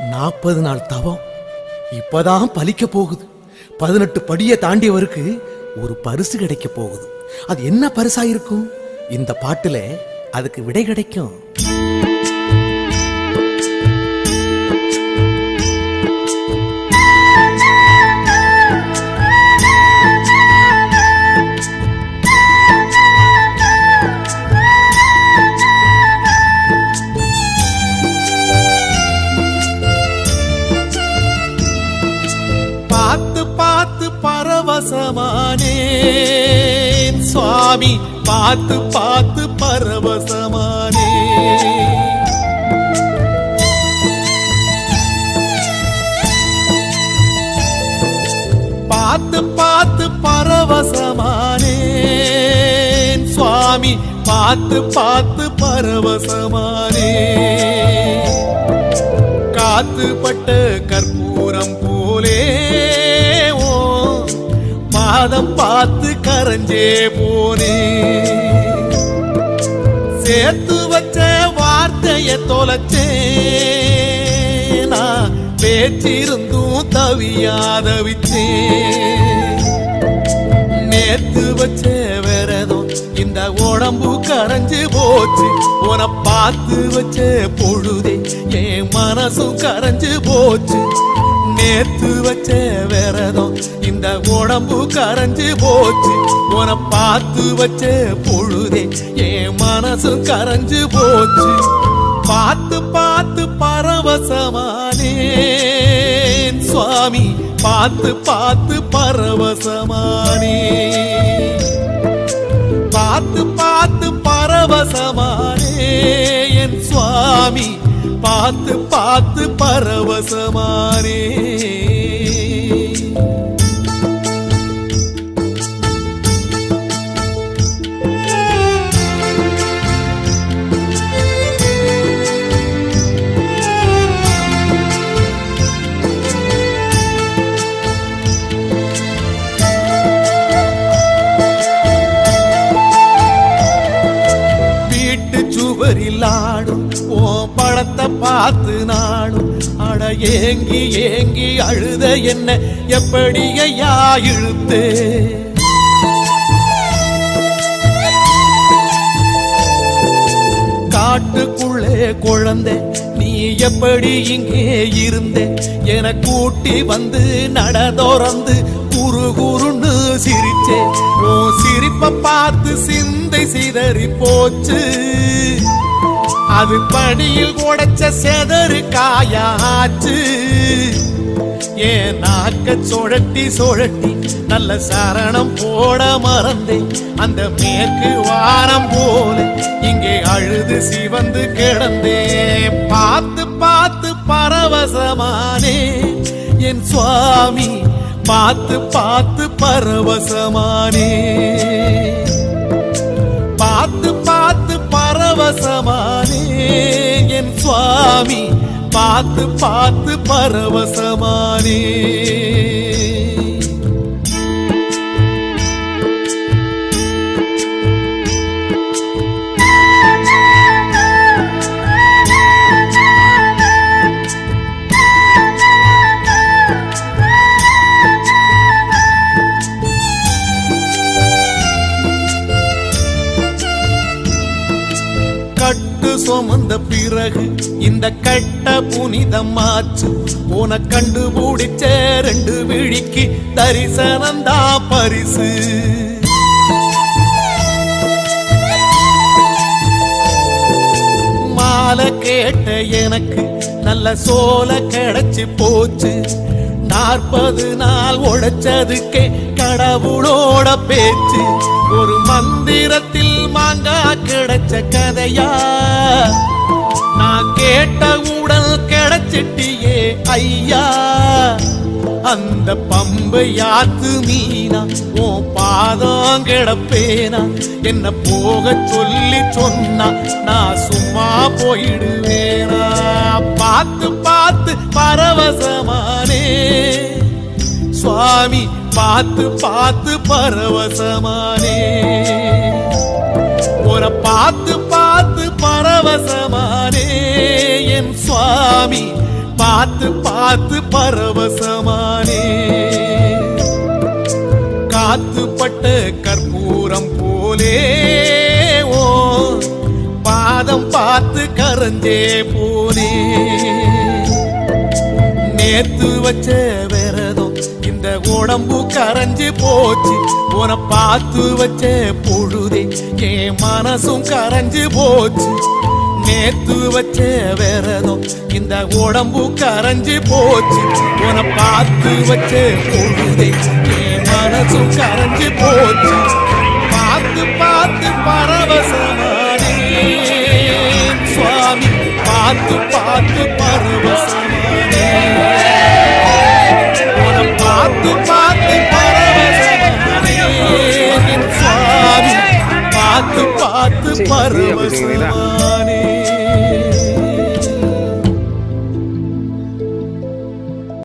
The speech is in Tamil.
40 நாள் தவம் இப்பதான் பலிக்க போகுது. 18 படியை தாண்டியவருக்கு ஒரு பரிசு கிடைக்க போகுது. அது என்ன பரிசா இருக்கும்? இந்த பாட்டுல அதுக்கு விடை கிடைக்கும். பரவசமானேன் சுவாமி, பார்த்து பார்த்து பரவசமானே. பார்த்து பார்த்து பரவசமானேன் சுவாமி, பார்த்து பார்த்து பரவசமானே. காத்துப்பட்ட கற்பூரம் போலே பாதம் பார்த்து கரைஞ்சே போனே. சேர்த்து வச்ச வார்த்தைய தொலைச்சேன், நான் பேச்சிருந்தும் தவியாதவிச்சே. நேத்து வச்ச விரதம் இந்த உடம்பு கரைஞ்சு போச்சு. உன பார்த்து வச்ச பொழுதே என் மனசும் கரைஞ்சு போச்சு. நேத்து வச்ச விரதம் இந்த உடம்பு கரைஞ்சு போச்சு. உன பார்த்து வச்ச பொழுதே என் மனசு கரைஞ்சு போச்சு. பார்த்து பார்த்து பரவசமானேன் சுவாமி, பார்த்து பார்த்து பரவசமானே. பார்த்து பார்த்து பரவசமானே என் சுவாமி, பார்த்து பார்த்து பரவசமானே. வீட்டு சுவரில் ஆடும் ஓ படத்தை பார்த்து நாடும் அட ஏங்கி ஏங்கி அழுத என்ன எப்படி ஐயா இழுத்து. காட்டுக்குள்ளே குழந்தை நீ எப்படி இங்கே இருந்தே என கூட்டி வந்து நடதோறந்து குறு குறுன்னு சிரிச்சே. ஓ சிரிப்ப பார்த்து சிந்தை சிதறி போச்சு. அது படியில் உடைச்ச செதறு காயாச்சு. ஏன் நாக்க சுழட்டி சுழட்டி நல்ல சரணம் போட மறந்தேன். அந்த மேற்கு வாரம் போல இங்கே அழுது சிவந்து கிடந்தேன். பார்த்து பார்த்து பரவசமானே என் சுவாமி, பார்த்து பார்த்து பரவசமானே. பார்த்து பார்த்து பரவசமானே என் சுவாமி, பார்த்து பார்த்து பரவசமானே. சுமந்த பிறகு இந்த கட்ட புனிதமாச்சு. உன கண்டுபிடிச்ச 2 விழிக்கு தரிசனந்தா பரிசு. மாலை கேட்ட எனக்கு நல்ல சோல கிடைச்சு போச்சு. 40 நாள் உழைச்சதுக்கே கடவுளோட பேச்சு. ஒரு மந்திரத்தில் மாங்கா கிடைச்ச கதையா, நான் கேட்ட உடல் கிடைச்சிட்டியே ஐயா. அந்த பம்பை யாத்து மீனா உன் பாதம் கிடப்பேனா. என்ன போக சொல்லி சொன்னா நான் சும்மா போயிடுவேனா. பார்த்து பார்த்து பரவசமானே சுவாமி, பார்த்து பார்த்து பரவசமானே. ஒரு பார்த்து பார்த்து பரவசமானே என் சுவாமி, பார்த்து பார்த்து பரவசமானே காத்துப்பட்ட கற்பூரம் போலே ஓ பாதம் பார்த்து கரஞ்சே போனே நேத்து வச்ச விரதம் இந்த உடம்பு கரைஞ்சு போச்சு உன பார்த்து வச்ச பொழுதே என் மனசும் கரைஞ்சு போச்சு நேத்து வச்ச விரதம் இந்த உடம்பு கரைஞ்சு போச்சு உன பார்த்து வச்ச பொழுதே என் மனசும் கரைஞ்சு போச்சு பார்த்து பார்த்து பரவசமானே சுவாமி பார்த்து பார்த்து பரவசமானே உன பார்த்து பார்த்து பரவசமானே என் சுவாமி பார்த்து பார்த்து பரவசமானே